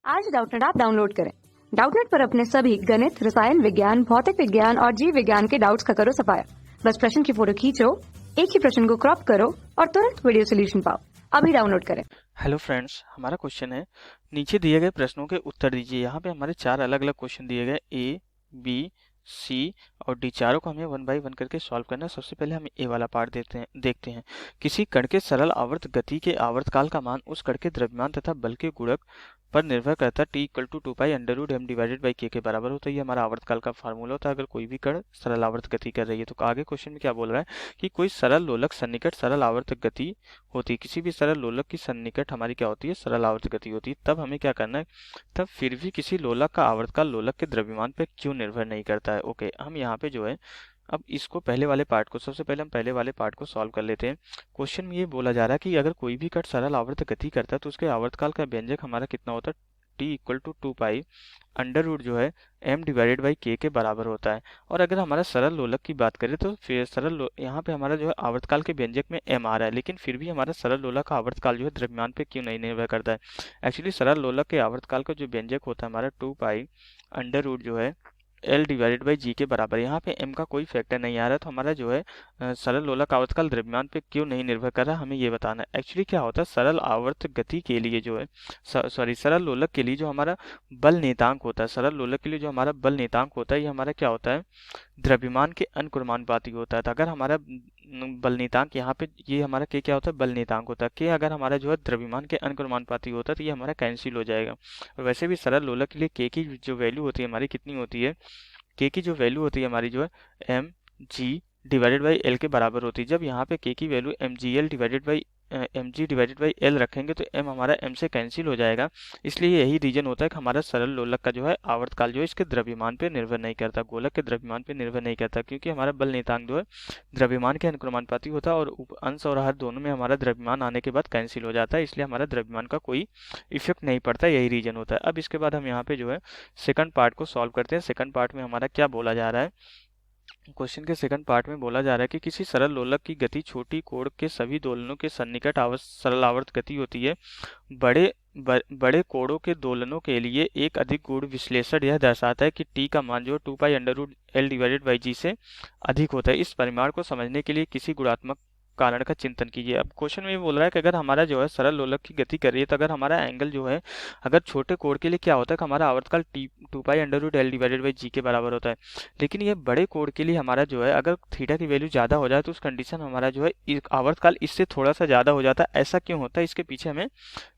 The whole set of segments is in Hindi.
आज डाउटनेट ऐप डाउनलोड करें। डाउटनेट पर अपने सभी गणित, रसायन विज्ञान, भौतिक विज्ञान और जीव विज्ञान के डाउट्स का करो सफाया। बस प्रश्न की फोटो खींचो, एक ही प्रश्न को क्रॉप करो और तुरंत वीडियो सोल्यूशन पाओ। अभी डाउनलोड करें। हेलो फ्रेंड्स, हमारा क्वेश्चन है नीचे दिए गए प्रश्नों के उत्तर दीजिए। यहाँ पे हमारे 4 अलग अलग क्वेश्चन दिए गए, ए, बी, सी और डी। चारों को हमें 1 बाय 1 करके सॉल्व करना है। सबसे पहले हम ए वाला पार्ट देखते हैं। किसी कण के सरल आवर्त गति के आवर्तकाल का मान उस कण के द्रव्यमान तथा बल के गुणक पर निर्भर करता है। T equal to 2 pi under root M divided by K बराबर होता है। ये हमारा आवर्तकाल का फार्मूला होता है अगर कोई भी कण सरल आवर्त गति कर रही है। तो आगे क्वेश्चन में क्या बोल रहा है कि कोई सरल लोलक सन्निकट सरल आवर्त गति होती है। किसी भी सरल लोलक की सन्निकट हमारी क्या होती है, सरल आवर्त गति होती है। तब हमें क्या करना है, तब फिर भी किसी लोलक का आवर्तकाल लोलक के द्रव्यमान पे क्यों निर्भर नहीं करता है। ओके, हम यहाँ पे जो है अब इसको पहले वाले पार्ट को, सबसे पहले हम पहले वाले पार्ट को सॉल्व कर लेते हैं। क्वेश्चन में ये बोला जा रहा है कि अगर कोई भी कण सरल आवर्त गति करता है तो उसके आवर्तकाल का व्यंजक हमारा कितना होता है, T equal to 2 pi under root जो है एम डिवाइडेड बाई के बराबर होता है। और अगर हमारा सरल लोलक की बात करें तो फिर यहाँ पे हमारा जो है आवर्तकाल के व्यंजक में एम आ रहा है, लेकिन फिर भी हमारा सरल लोलक का आवर्तकाल जो है द्रव्यमान पे क्यों नहीं निर्भर करता है। एक्चुअली सरल लोलक के आवर्तकाल का जो व्यंजक होता है हमारा 2 पाई अंडर रूट जो है एल डिवाइडेड बाई जी के बराबर। यहाँ पे एम का कोई फैक्टर नहीं आ रहा, तो हमारा जो है सरल लोलक आवर्तकाल द्रव्यमान पे क्यों नहीं निर्भर कर रहा, हमें ये बताना है। एक्चुअली क्या होता है, सरल आवर्त गति के लिए जो है सरल लोलक के लिए जो हमारा बल नियतांक होता है, सरल लोलक के लिए जो हमारा बल नियतांक होता है, ये हमारा क्या होता है, द्रव्यमान के अनुक्रमानुपाती होता है। तो अगर हमारा बल नियतांक यहाँ पे ये हमारा के क्या होता है, बल नियतांक होता है। के अगर हमारा जो है द्रव्यमान के अनुक्रमानुपाती होता है तो ये हमारा कैंसिल हो जाएगा। और वैसे भी सरल लोलक के लिए के की जो वैल्यू होती है हमारी कितनी होती है, के की जो वैल्यू होती है हमारी जो है M G divided by L के बराबर होती है। जब यहाँ पे के की value M G L divided by M G divided by L रखेंगे तो एम हमारा एम से कैंसिल हो जाएगा। इसलिए यही रीजन होता है कि हमारा सरल लोलक का जो है आवर्तकाल जो है इसके द्रव्यमान पे निर्भर नहीं करता, गोलक के द्रव्यमान पे निर्भर नहीं करता, क्योंकि हमारा बल नियतांक जो है द्रव्यमान के अनुक्रमानुपाती होता है और अंश और हर दोनों में हमारा द्रव्यमान आने के बाद कैंसिल हो जाता है, इसलिए हमारा द्रव्यमान का कोई इफेक्ट नहीं पड़ता, यही रीजन होता है। अब इसके बाद हम यहाँ पे जो है सेकंड पार्ट को सॉल्व करते हैं। सेकंड पार्ट में हमारा क्या बोला जा रहा है, क्वेश्चन के सेकंड पार्ट में बोला जा रहा है कि किसी सरल लोलक की गति छोटी कोण के सभी दोलनों के सन्निकट सरल आवर्त गति होती है। बड़े कोणों के दोलनों के लिए एक अधिक गुण विश्लेषण यह दर्शाता है कि टी का मान जो 2 pi under root L divided by g से अधिक होता है। इस परिमाण को समझने के लिए किसी गुणात्मक कारण का चिंतन कीजिए। अब क्वेश्चन में ये बोल रहा है कि अगर हमारा जो है सरल लोलक की गति कर रही है तो अगर हमारा एंगल जो है, अगर छोटे कोण के लिए क्या होता है कि हमारा आवर्तकाल T 2 pi under root L divided by g के बराबर होता है, लेकिन ये बड़े कोण के लिए हमारा जो है अगर थीटा की वैल्यू ज़्यादा हो जाए तो उस कंडीशन में हमारा जो है आवर्तकाल इससे थोड़ा सा ज़्यादा हो जाता है। ऐसा क्यों होता है, इसके पीछे हमें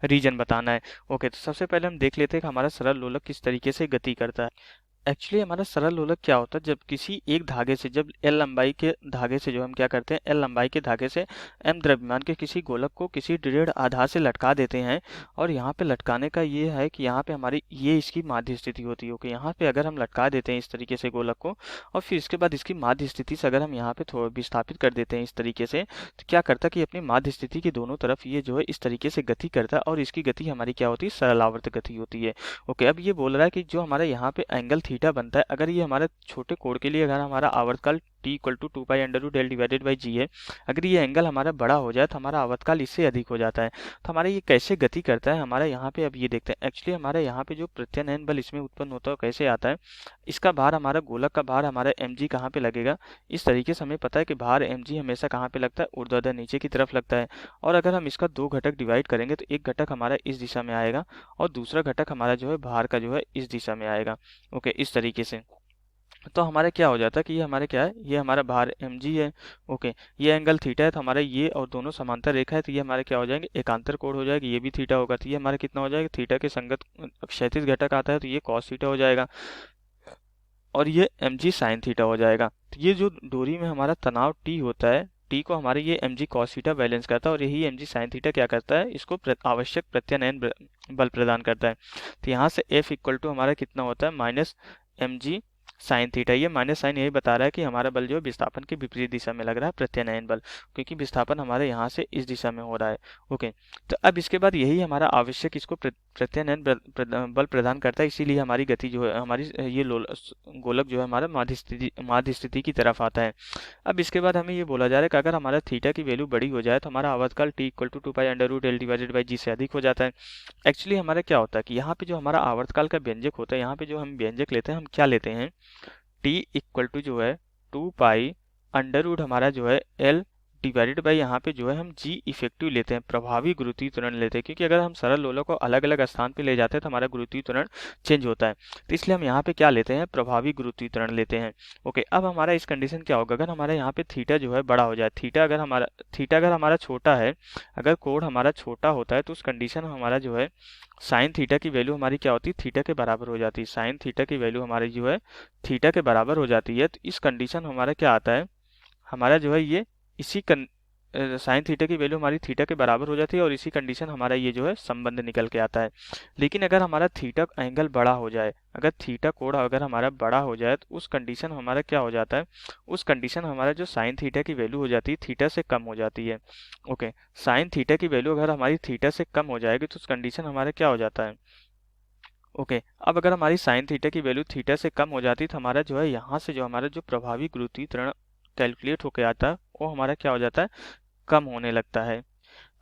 रीजन बताना है। ओके, तो सबसे पहले हम देख लेते हैं कि हमारा सरल लोलक किस तरीके से गति करता है। एक्चुअली हमारा सरल लोलक क्या होता है, जब किसी एक धागे से, जब एल लंबाई के धागे से जो हम क्या करते हैं, एल लंबाई के धागे से एम द्रव्यमान के किसी गोलक को किसी दृढ़ आधार से लटका देते हैं। और यहाँ पे लटकाने का ये है कि यहाँ पे हमारी ये इसकी माध्य स्थिति होती है। ओके, यहाँ पे अगर हम लटका देते हैं इस तरीके से गोलक को और फिर इसके बाद इसकी माध्य स्थिति से अगर हम यहाँ पे थोड़ा विस्थापित कर देते हैं इस तरीके से, तो क्या करता है कि अपनी माध्य स्थिति के दोनों तरफ ये जो है इस तरीके से गति करता है और इसकी गति हमारी क्या होती है, सरल आवर्त गति होती है। ओके, अब ये बोल रहा है कि जो हमारा यहाँ पे एंगल थीटा बनता है, अगर ये हमारे छोटे कोण के लिए अगर हमारा आवर्तकाल T equal to 2 pi under root L divided by g है, अगर ये एंगल हमारा बड़ा हो जाए तो हमारा आवर्तकाल इससे अधिक हो जाता है। तो हमारा ये कैसे गति करता है हमारा यहाँ पे, अब ये देखते हैं। एक्चुअली हमारे यहाँ पे जो प्रत्यानयन बल इसमें उत्पन्न होता है कैसे आता है, इसका भार हमारा गोलक का भार हमारा एम जी कहाँ पे लगेगा, इस तरीके से हमें पता है कि भार एम जी हमेशा कहाँ पे लगता है, ऊर्ध्वाधर नीचे की तरफ लगता है। और अगर हम इसका 2 घटक डिवाइड करेंगे तो एक घटक हमारा इस दिशा में आएगा और दूसरा घटक हमारा जो है भार का जो है इस दिशा में आएगा। ओके, इस तरीके से तो हमारा क्या हो जाता है कि ये हमारे क्या है, ये हमारा भार एम जी है। ओके, ये एंगल थीटा है तो हमारा ये और दोनों समांतर रेखा है तो ये हमारे क्या हो जाएंगे, एकांतर कोण हो जाएगी। ये भी थीटा होगा तो ये हमारा कितना हो जाएगा, थीटा के संगत क्षैतिज घटक आता है तो ये कॉस थीटा हो जाएगा और ये एम जी साइन थीटा हो जाएगा। तो ये जो डोरी में हमारा तनाव टी होता है, टी को हमारे ये M G cos theta balance करता है और यही एम जी साइन थीटा क्या करता है, इसको आवश्यक प्रत्यानयन बल प्रदान करता है। तो यहाँ से एफ इक्वल टू हमारा कितना होता है, minus M G sine theta. ये माइनस साइन यही बता रहा है कि हमारा बल जो है विस्थापन की विपरीत दिशा में लग रहा है, प्रत्यानयन बल, क्योंकि विस्थापन हमारे यहाँ से इस दिशा में हो रहा है। ओके, तो अब इसके बाद यही हमारा आवश्यक इसको प्रत्यानयन बल प्रदान करता है, इसीलिए हमारी गति जो है, हमारी ये गोलक जो है हमारा माध्य स्थिति की तरफ आता है। अब इसके बाद हमें ये बोला जा रहा है कि अगर हमारा थीटा की वैल्यू बड़ी हो जाए तो हमारा आवर्तकाल t equal to 2π√L divided by g से अधिक हो जाता है। एक्चुअली हमारा क्या होता है कि यहाँ पे जो हमारा आवर्तकाल का व्यंजक होता है, यहाँ पे जो हम व्यंजक लेते हैं, हम क्या लेते हैं, t इक्वल टू जो है 2π हमारा जो है L डिवाइडेड बाई यहाँ पे जो है हम जी इफेक्टिव लेते हैं, प्रभावी गुरुत्वीय त्वरण लेते हैं, क्योंकि अगर हम सरल लोलक को अलग अलग स्थान पे ले जाते हैं तो हमारा गुरुत्वीय त्वरण चेंज होता है। तो इसलिए हम यहाँ पे क्या लेते हैं, प्रभावी गुरुत्वीय त्वरण लेते हैं। ओके, अब हमारा इस कंडीशन क्या होगा, अगर हमारा यहाँ पे थीटा जो है बड़ा हो जाए, थीटा अगर हमारा छोटा है, अगर कोण हमारा छोटा होता है, तो उस कंडीशन में हमारा जो है साइन थीटा की वैल्यू हमारी क्या होती है, थीटा के बराबर हो जाती है। साइन थीटा की वैल्यू हमारी जो है थीटा के बराबर हो जाती है। तो इस कंडीशन हमारा क्या आता है, हमारा जो है ये साइन थीटा की वैल्यू हमारी थीटा के बराबर हो जाती है, और इसी कंडीशन हमारा ये जो है संबंध निकल के आता है। लेकिन अगर हमारा थीटा एंगल बड़ा हो जाए, अगर थीटा कोण अगर हमारा बड़ा हो जाए, तो उस कंडीशन हमारा क्या हो जाता है, उस कंडीशन हमारा जो साइन थीटा की वैल्यू हो जाती है थीटा से कम हो जाती है। ओके, साइन थीटा की वैल्यू अगर हमारी थीटा से कम हो जाएगी तो उस कंडीशन हमारा क्या हो जाता है। ओके, अब अगर हमारी साइन थीटा की वैल्यू थीटा से कम हो जाती है तो हमारा जो है यहाँ से जो हमारा जो प्रभावी गुरुत्वीय त्वरण कैलकुलेट होके आता है वो हमारा क्या हो जाता है, कम होने लगता है।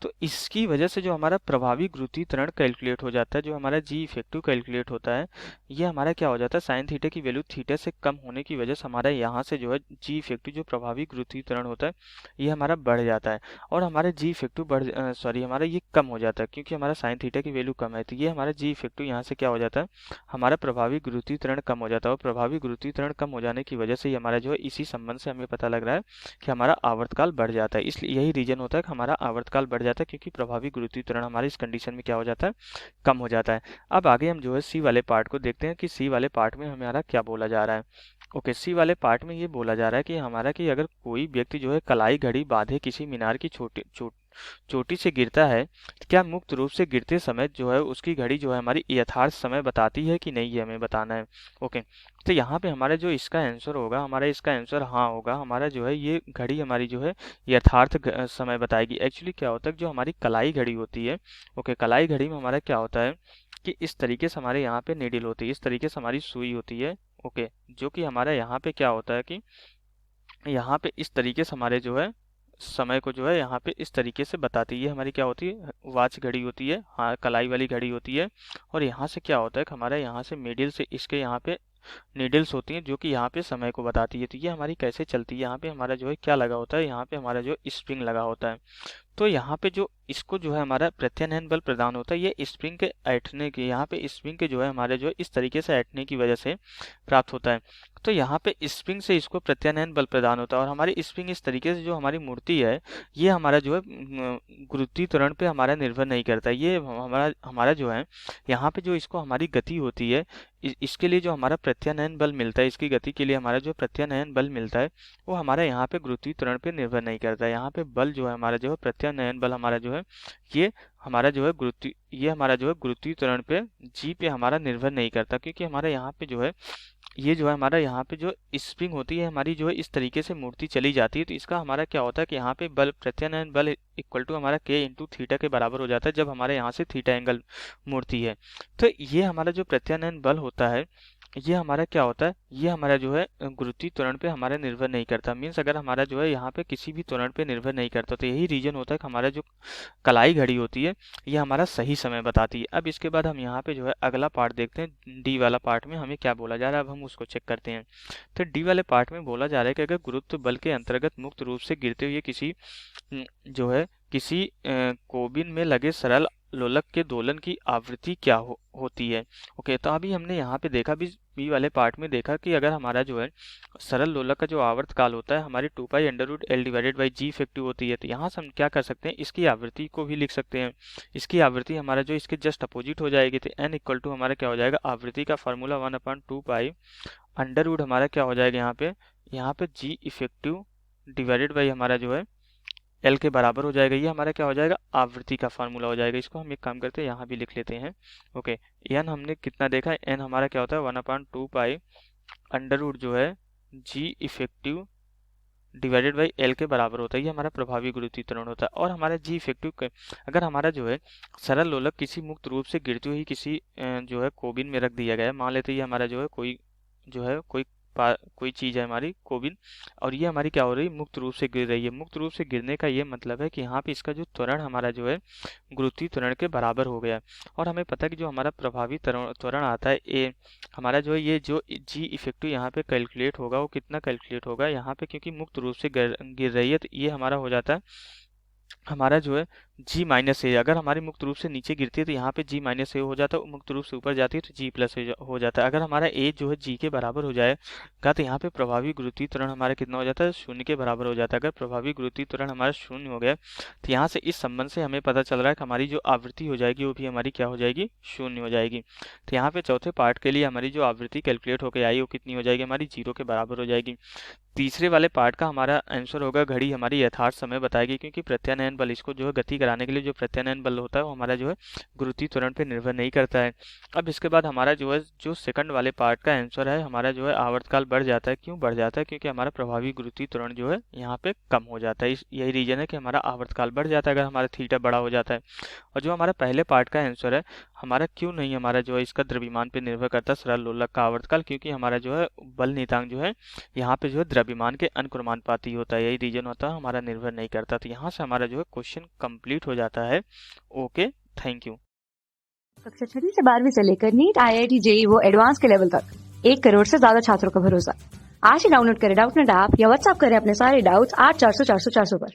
तो इसकी वजह से जो हमारा प्रभावी गुरुत्वीय त्वरण कैलकुलेट हो जाता है, जो हमारा जी इफेक्टिव कैलकुलेट होता है, ये हमारा क्या हो जाता है, साइन थीटा की वैल्यू थीटा से कम होने की वजह से हमारा यहाँ से जो है जी इफेक्टिव जो प्रभावी गुरुत्वीय त्वरण होता है ये हमारा बढ़ जाता है, और हमारा जी इफेक्टिव हमारा ये कम हो जाता है, क्योंकि हमारा साइन थीटा की वैल्यू कम है। तो ये हमारा जी इफेक्टिव यहाँ से क्या हो जाता है, हमारा प्रभावी गुरुत्वीय त्वरण कम हो जाता है, और प्रभावी गुरुत्वीय त्वरण कम हो जाने की वजह से ही हमारा जो है इसी संबंध से हमें पता लग रहा है कि हमारा आवर्तकाल बढ़ जाता है। इसलिए यही रीजन होता है कि हमारा आवर्तकाल बढ़ जाता है, क्योंकि प्रभावी गुरुत्वीय त्वरण हमारे इस कंडीशन में क्या हो जाता है, कम हो जाता है। अब आगे हम जो है सी वाले पार्ट को देखते हैं कि सी वाले पार्ट में हमारा क्या बोला जा रहा है। ओके, सी वाले पार्ट में ये बोला जा रहा है कि हमारा कि अगर कोई व्यक्ति जो है कलाई घड़ी बांधे किसी मीनार की चोटी से गिरता है, तो क्या मुक्त रूप से गिरते समय जो है उसकी घड़ी जो है हमारी यथार्थ समय बताती है कि नहीं, ये हमें बताना है। ओके, तो यहाँ पे हमारा जो इसका आंसर होगा, हमारा इसका आंसर हाँ होगा, हमारा जो है ये घड़ी हमारी जो है यथार्थ समय बताएगी। एक्चुअली क्या होता है, जो हमारी कलाई घड़ी होती है, ओके, कलाई घड़ी में हमारा क्या होता है कि इस तरीके से हमारे यहाँ पे नीडल होती है, इस तरीके से हमारी सुई होती है। ओके, जो कि हमारा यहाँ पे क्या होता है कि यहाँ पे इस तरीके से हमारे जो है समय को जो है यहाँ पे इस तरीके से बताती है। हमारी क्या होती है, वॉच घड़ी होती है, हाँ कलाई वाली घड़ी होती है। और यहाँ से क्या होता है कि हमारा यहाँ से मिडिल से इसके यहाँ पे नीडल्स होती हैं, जो कि यहाँ पे समय को बताती है। तो ये हमारी कैसे चलती है, यहाँ पे हमारा जो है क्या लगा होता है, यहाँ पे हमारा जो स्प्रिंग लगा होता है। तो यहाँ पे जो इसको जो है हमारा प्रत्यानयन बल प्रदान होता है, ये स्प्रिंग के ऐंठने के, यहाँ पे स्प्रिंग के जो है हमारे जो इस तरीके से ऐंठने की वजह से प्राप्त होता है। तो यहाँ पे स्प्रिंग से इसको प्रत्यानयन बल प्रदान होता है, और हमारी स्प्रिंग इस तरीके से जो हमारी मूर्ति है ये हमारा जो है गुरुत्वीय त्वरण पे हमारा निर्भर नहीं करता। ये हमारा जो है यहाँ पे जो इसको हमारी गति होती है, इसके लिए जो हमारा प्रत्यानयन बल मिलता है, इसकी गति के लिए हमारा जो प्रत्यानयन बल मिलता है वो हमारा यहाँ पे गुरुत्वीय त्वरण पे निर्भर नहीं करता है। यहाँ पे बल जो है हमारा जो है प्रत्यानयन बल हमारा जो है ये हमारा जो है गुरुत्वीय त्वरण पे जी पे हमारा निर्भर नहीं करता, क्योंकि हमारा यहाँ पे जो है ये जो है हमारा यहाँ पे जो स्प्रिंग होती है हमारी जो है इस तरीके से मूर्ति चली जाती है। तो इसका हमारा क्या होता है कि यहाँ पे बल प्रत्यानयन बल इक्वल टू हमारा के इंटू थीटा के बराबर हो जाता है, जब हमारे यहाँ से थीटा एंगल मूर्ति है। तो ये हमारा जो प्रत्यानयन बल होता है ये हमारा क्या होता है, ये हमारा जो है गुरुत्वीय त्वरण पे हमारा निर्भर नहीं करता। मीन्स अगर हमारा जो है यहाँ पे किसी भी त्वरण पे निर्भर नहीं करता, तो यही रीजन होता है कि हमारा जो कलाई घड़ी होती है ये हमारा सही समय बताती है। अब इसके बाद हम यहाँ पे जो है अगला पार्ट देखते हैं, डी वाला पार्ट में हमें क्या बोला जा रहा है, अब हम उसको चेक करते हैं। तो डी वाले पार्ट में बोला जा रहा है कि अगर गुरुत्व बल के अंतर्गत मुक्त रूप से गिरते हुए जो है किसी कोबिन में लगे सरल लोलक के दोलन की आवृत्ति क्या होती है। ओके, तो अभी हमने यहाँ पे देखा भी बी वाले पार्ट में देखा कि अगर हमारा जो है सरल लोलक का जो आवर्त काल होता है हमारी 2π√L divided by ji effective होती है। तो यहाँ से हम क्या कर सकते हैं, इसकी आवृत्ति को भी लिख सकते हैं। इसकी आवृत्ति हमारा जो इसके जस्ट अपोजिट हो जाएगी, तो n इक्वल टू हमारा क्या हो जाएगा, आवृत्ति का फार्मूला 1/2π हमारा क्या हो जाएगा यहाँ पे जी इफेक्टिव डिवाइडेड बाई हमारा जो है एल के बराबर हो जाएगा। ये हमारा क्या हो जाएगा, आवृत्ति का फार्मूला हो जाएगा। इसको हम एक काम करते हैं, यहाँ भी लिख लेते हैं। ओके, एन हमने कितना देखा, एन हमारा क्या होता है 1/2π जो है जी इफेक्टिव डिवाइडेड बाई एल के बराबर होता है। ये हमारा प्रभावी गुरुत्वीय त्वरण होता है। और हमारा जी इफेक्टिव, अगर हमारा जो है सरल लोलक किसी मुक्त रूप से गिरती हुई किसी जो है कोबिन में रख दिया गया है, मान लेते हैं ये हमारा जो है कोई चीज़ है हमारी कोबिन, और ये हमारी क्या हो रही है, मुक्त रूप से गिर रही है। मुक्त रूप से गिरने का ये मतलब है कि यहाँ पे इसका जो त्वरण हमारा जो है गुरुत्वीय त्वरण के बराबर हो गया है। और हमें पता है कि जो हमारा प्रभावी त्वरण आता है ए हमारा जो है, ये जो जी इफेक्टिव यहाँ पे कैलकुलेट होगा वो कितना कैलकुलेट होगा यहाँ पे, क्योंकि मुक्त रूप से गिर रही है, तो ये हमारा हो जाता है हमारा जो है जी माइनस ए। अगर हमारी मुक्त रूप से नीचे गिरती है तो यहाँ पे जी माइनस ए हो जाता है, मुक्त रूप से ऊपर जाती है तो जी प्लस हो जाता है। अगर हमारा ए जो है जी के बराबर हो जाएगा तो यहाँ पे प्रभावी गुरुत्वीय त्वरण हमारा कितना हो जाता है, शून्य के बराबर हो जाता है। अगर प्रभावी गुरुत्वीय त्वरण हमारा शून्य हो गया तो यहाँ से इस संबंध से हमें पता चल रहा है कि हमारी जो आवृत्ति हो जाएगी वो भी हमारी क्या हो जाएगी, शून्य हो जाएगी। तो यहाँ पे चौथे पार्ट के लिए हमारी जो आवृत्ति कैलकुलेट होकर आई वो कितनी हो जाएगी, हमारी 0 के बराबर हो जाएगी। तीसरे वाले पार्ट का हमारा आंसर होगा घड़ी हमारी यथार्थ समय बताएगी, क्योंकि प्रत्यानयन बल, इसको जो है गति कराने के लिए जो प्रत्यानयन बल होता है वो हमारा जो है गुरुत्वीय त्वरण पे निर्भर नहीं करता है। अब इसके बाद हमारा जो है जो सेकंड वाले पार्ट का आंसर है, हमारा जो है आवर्तकाल बढ़ जाता है। क्यों बढ़ जाता है, क्योंकि हमारा प्रभावी गुरुत्वीय त्वरण जो है यहाँ पे कम हो जाता है। यही रीजन है कि हमारा आवर्तकाल बढ़ जाता है अगर हमारा थीटा बड़ा हो जाता है। और जो हमारा पहले पार्ट का आंसर है, हमारा क्यों नहीं हमारा जो है इसका द्रव्यमान पे निर्भर करता सरल लोलक का आवर्तकाल, क्योंकि हमारा जो है बल नियतांक जो है यहाँ पे जो है द्रव्यमान के अनुक्रमानुपाती होता है। यही रीजन होता है, हमारा निर्भर नहीं करता। तो यहाँ से हमारा जो है क्वेश्चन कंप्लीट हो जाता है। Okay, thank you. कक्षा 6 से 12वीं से लेकर नीट, IIT, JEE वो एडवांस के लेवल तक 1 करोड़ से ज्यादा छात्रों का भरोसा। आज ही डाउनलोड करें डाउटनेट ऐप या व्हाट्सएप करें अपने सारे डाउट्स 8400 400 400 पर।